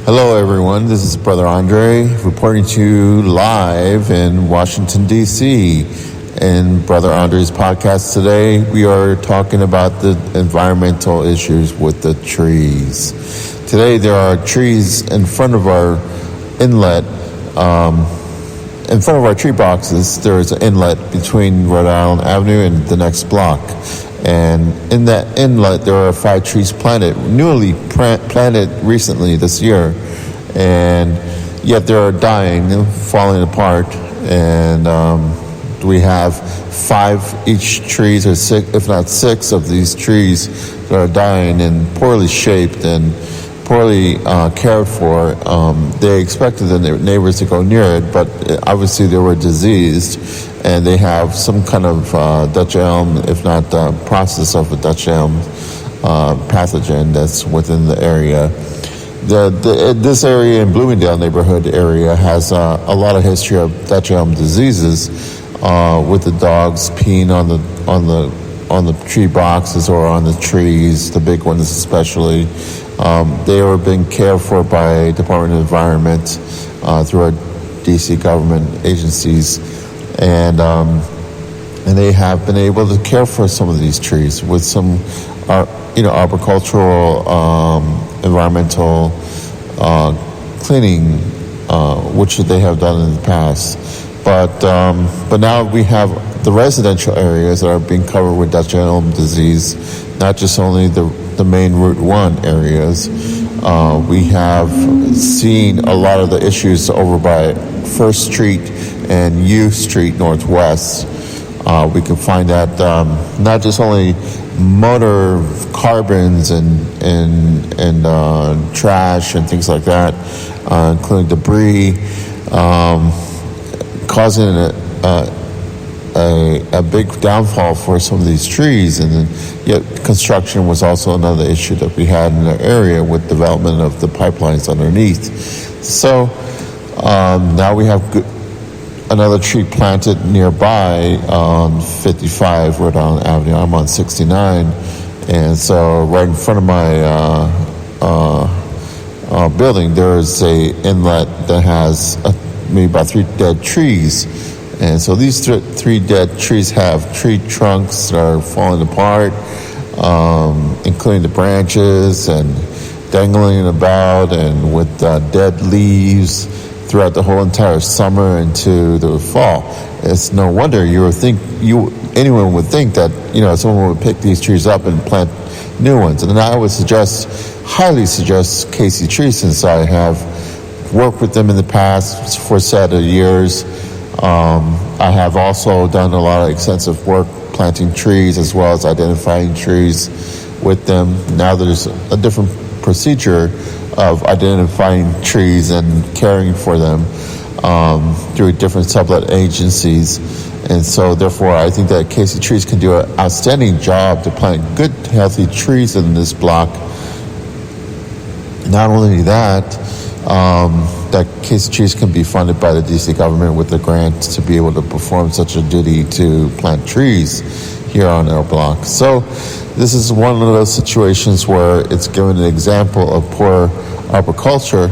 Hello, everyone. This is Brother Andrei reporting to you live in Washington, D.C. In Brother Andrei's podcast today, we are talking about the environmental issues with the trees. Today, there are trees in front of our inlet. In front of our tree boxes, there is an inlet between Rhode Island Avenue and the next block. And in that inlet, there are 5 trees planted, newly planted recently this year. And yet they are dying, falling apart. And we have 5 each trees, or 6, if not 6 of these trees that are dying and poorly shaped and poorly cared for. They expected the neighbors to go near it, but obviously they were diseased, and they have some kind of Dutch elm, if not process of a Dutch elm pathogen that's within the area. This area in Bloomingdale neighborhood area has a lot of history of Dutch elm diseases, with the dogs peeing on the tree boxes or on the trees, the big ones especially. They are being cared for by Department of Environment through our DC government agencies, and they have been able to care for some of these trees with some, arboricultural, environmental cleaning, which they have done in the past. But now we have the residential areas that are being covered with Dutch elm disease, not just only the main Route 1 areas. We have seen a lot of the issues over by 1st Street and U Street Northwest. We can find that not just only motor carbons and trash and things like that, including debris, causing a big downfall for some of these trees, and then yet construction was also another issue that we had in the area with development of the pipelines underneath. So now we have another tree planted nearby on 55 Rhode Island Avenue. I'm on 69, and so right in front of my building there is a inlet that has maybe about 3 dead trees. And so these 3 dead trees have tree trunks that are falling apart, including the branches and dangling about, and with dead leaves throughout the whole entire summer into the fall. It's no wonder anyone would think that someone would pick these trees up and plant new ones. And I would highly suggest Casey Trees, since I have worked with them in the past for a set of years. I have also done a lot of extensive work planting trees as well as identifying trees with them. Now there's a different procedure of identifying trees and caring for them through different sublet agencies. And so therefore I think that Casey Trees can do an outstanding job to plant good, healthy trees in this block. Not only that Casey Trees can be funded by the DC government with a grant to be able to perform such a duty to plant trees here on our block. So this is one of those situations where it's given an example of poor arboriculture,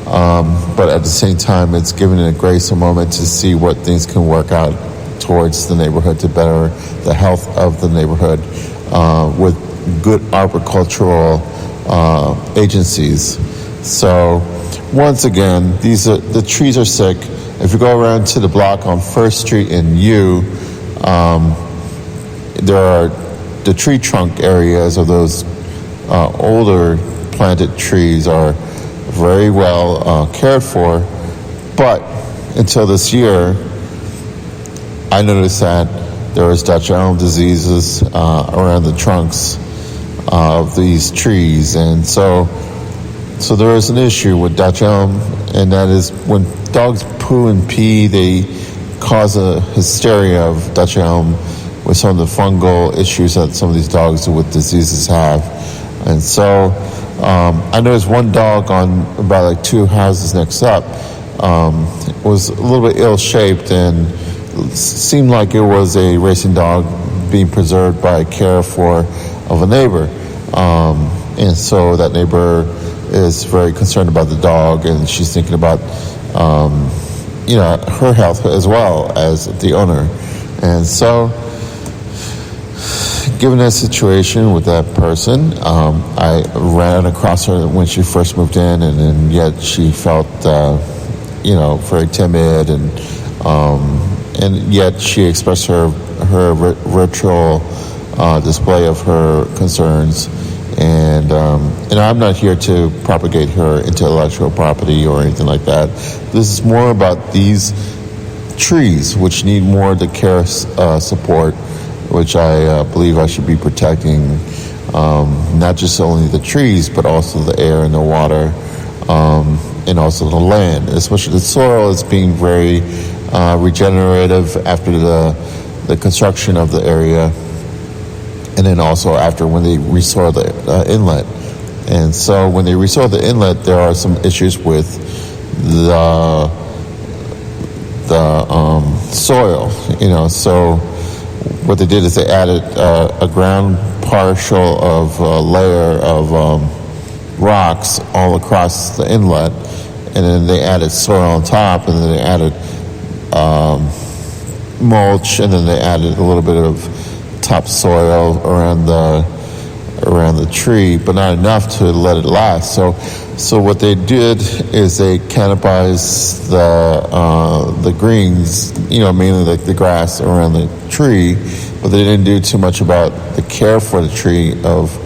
but at the same time it's given a grace a moment to see what things can work out towards the neighborhood to better the health of the neighborhood with good arboricultural agencies. So once again, the trees are sick. If you go around to the block on 1st Street and U, there are the tree trunk areas of those older planted trees are very well cared for. But until this year, I noticed that there was Dutch elm diseases around the trunks of these trees, and so there is an issue with Dutch elm, and that is when dogs poo and pee, they cause a hysteria of Dutch elm with some of the fungal issues that some of these dogs with diseases have. And so I noticed one dog on about 2 houses next up was a little bit ill-shaped and seemed like it was a racing dog being preserved by care of a neighbor. And so that neighbor is very concerned about the dog, and she's thinking about, her health as well as the owner. And so, given that situation with that person, I ran across her when she first moved in, and yet she felt, very timid, and yet she expressed her virtual display of her concerns. And I'm not here to propagate her intellectual property or anything like that. This is more about these trees, which need more the care support, which I believe I should be protecting, not just only the trees, but also the air and the water, and also the land. Especially the soil is being very regenerative after the construction of the area, and then also after when they resoil the inlet. And so when they resoil the inlet, there are some issues with the soil, So what they did is they added a ground partial of a layer of rocks all across the inlet, and then they added soil on top, and then they added mulch, and then they added a little bit of topsoil around the tree, but not enough to let it last. So what they did is they canopized the greens, mainly like the grass around the tree, but they didn't do too much about the care for the tree of,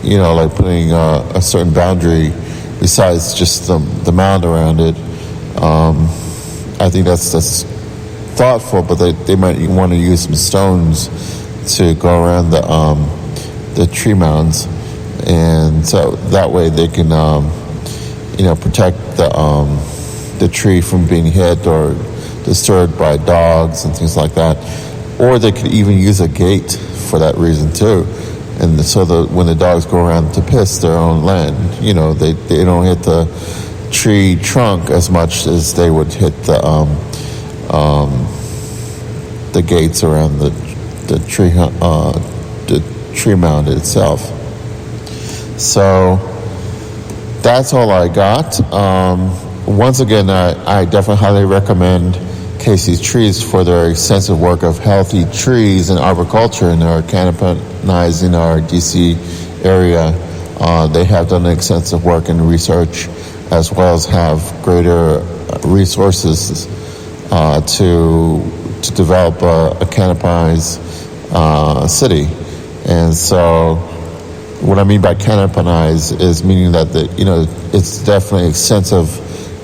like putting a certain boundary besides just the mound around it. I think that's thoughtful, but they might want to use some stones to go around the tree mounds, and so that way they can protect the tree from being hit or disturbed by dogs and things like that. Or they could even use a gate for that reason too, and so when the dogs go around to piss their own land, they don't hit the tree trunk as much as they would hit the gates around the tree mound itself. So that's all I got. Once again, I definitely highly recommend Casey's Trees for their extensive work of healthy trees and arboriculture, and they're canopizing our DC area. They have done extensive work and research, as well as have greater resources to develop a canopized city. And so what I mean by canopized is meaning that it's definitely extensive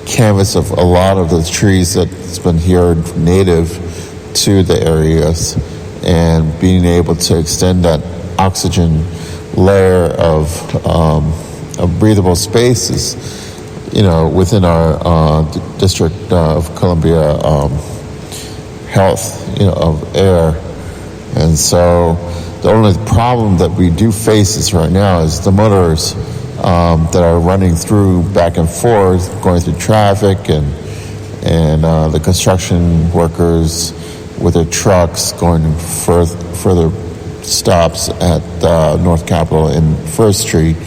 canvas of a lot of the trees that's been here native to the areas, and being able to extend that oxygen layer of breathable spaces, within our District of Columbia health, of air. And so the only problem that we do face is right now is the motors that are running through back and forth, going through traffic, and the construction workers with their trucks going further stops at North Capitol and First Street.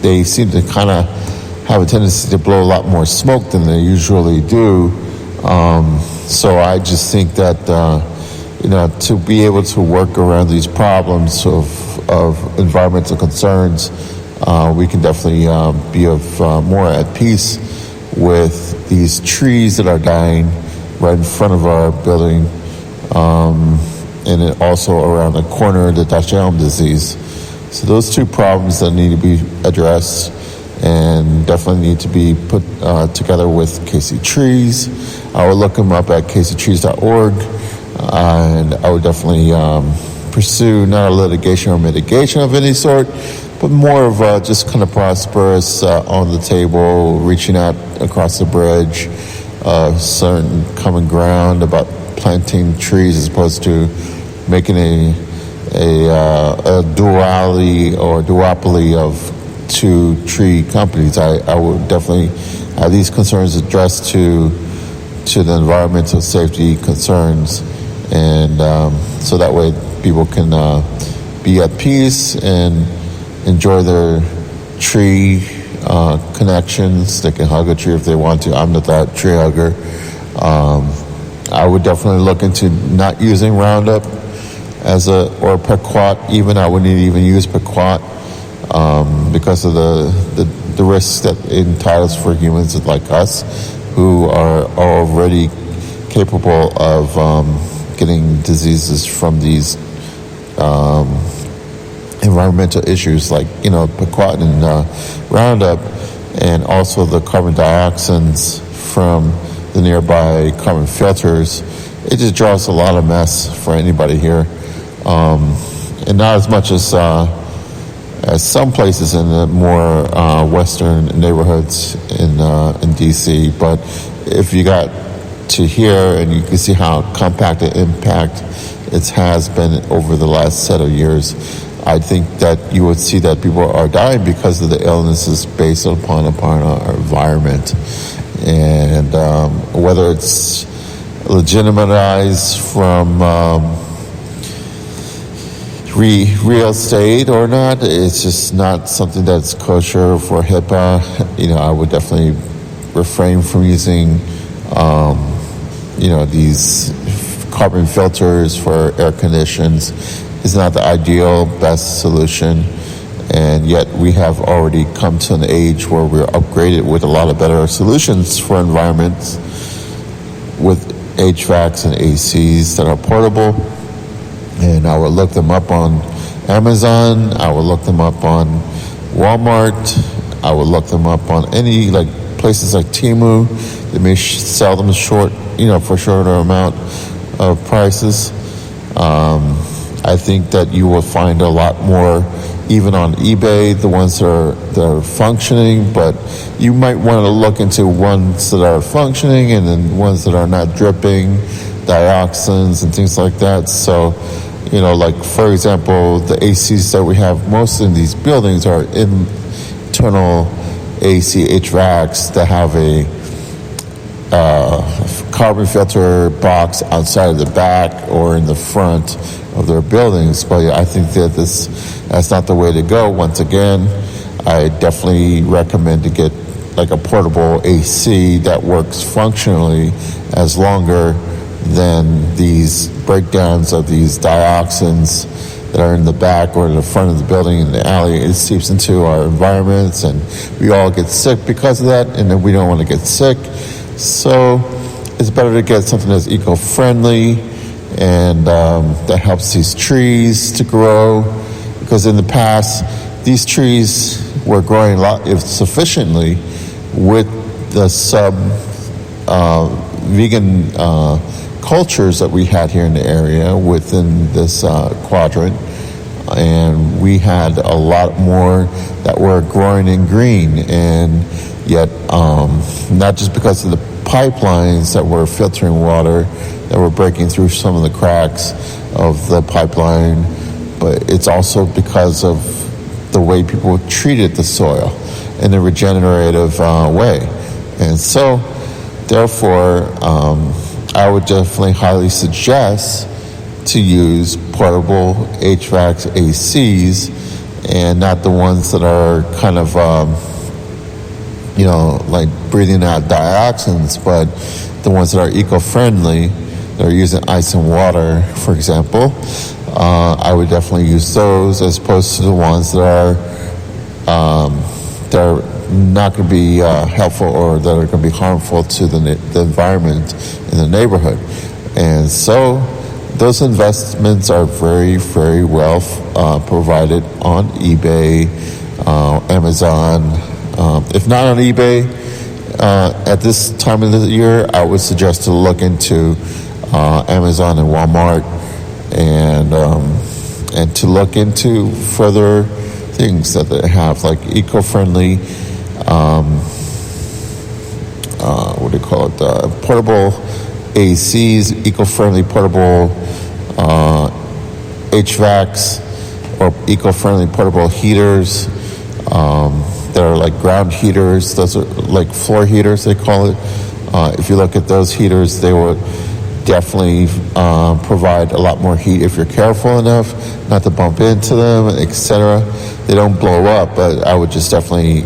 They seem to kind of have a tendency to blow a lot more smoke than they usually do. So I just think that to be able to work around these problems of environmental concerns, we can definitely be more at peace with these trees that are dying right in front of our building, and then also around the corner, the Dutch elm disease. So those two problems that need to be addressed and definitely need to be put together with Casey Trees. I will look them up at caseytrees.org, and I would definitely pursue not a litigation or mitigation of any sort, but more of just kind of prosperous on the table, reaching out across the bridge, certain common ground about planting trees as opposed to making a duopoly of two tree companies. I would definitely have these concerns addressed to the environmental safety concerns, and so that way people can be at peace and enjoy their tree connections. They can hug a tree if they want to. I'm not that tree hugger. I would definitely look into not using Roundup or Pequot. Even I wouldn't even use Pequot because of the risks that it entitles for humans like us, who are already capable of getting diseases from these environmental issues like, Pequot and Roundup, and also the carbon dioxins from the nearby carbon filters. It just draws a lot of mess for anybody here, and not as much as some places in the more western neighborhoods in DC. But if you got to here, and you can see how compact an impact it has been over the last set of years, I think that you would see that people are dying because of the illnesses based upon our environment. And whether it's legitimized from real estate or not, it's just not something that's kosher for HIPAA. I would definitely refrain from using these carbon filters for air conditions. Is not the ideal, best solution, and yet we have already come to an age where we're upgraded with a lot of better solutions for environments with HVACs and ACs that are portable. And I would look them up on Amazon. I would look them up on Walmart. I would look them up on any places like Temu. They may sell them for shorter amount of prices. I think that you will find a lot more, even on eBay, the ones that are functioning, but you might want to look into ones that are functioning and then ones that are not dripping, dioxins and things like that. So, for example, the ACs that we have most in these buildings are internal AC HVACs that have a carbon filter box outside of the back or in the front of their buildings. But I think that that's not the way to go. Once again, I definitely recommend to get a portable AC that works functionally as longer than these breakdowns of these dioxins that are in the back or in the front of the building in the alley. It seeps into our environments, and we all get sick because of that, and then we don't want to get sick. So it's better to get something that's eco-friendly and that helps these trees to grow, because in the past these trees were growing sufficiently with the vegan cultures that we had here in the area within this quadrant, and we had a lot more that were growing in green. And yet not just because of the pipelines that were filtering water that were breaking through some of the cracks of the pipeline, but it's also because of the way people treated the soil in a regenerative way. And so therefore I would definitely highly suggest to use portable HVACs, ACs, and not the ones that are kind of breathing out dioxins, but the ones that are eco-friendly, that are using ice and water, for example. I would definitely use those as opposed to the ones that are not going to be helpful or that are going to be harmful to the environment in the neighborhood. And so those investments are very, very well provided on eBay, Amazon. If not on eBay, at this time of the year, I would suggest to look into Amazon and Walmart, and to look into further things that they have, like eco-friendly, portable ACs, eco-friendly portable HVACs, or eco-friendly portable heaters. That are like ground heaters. Those are like floor heaters, they call it. If you look at those heaters, they definitely provide a lot more heat if you're careful enough not to bump into them, etc. They don't blow up, but I would just definitely,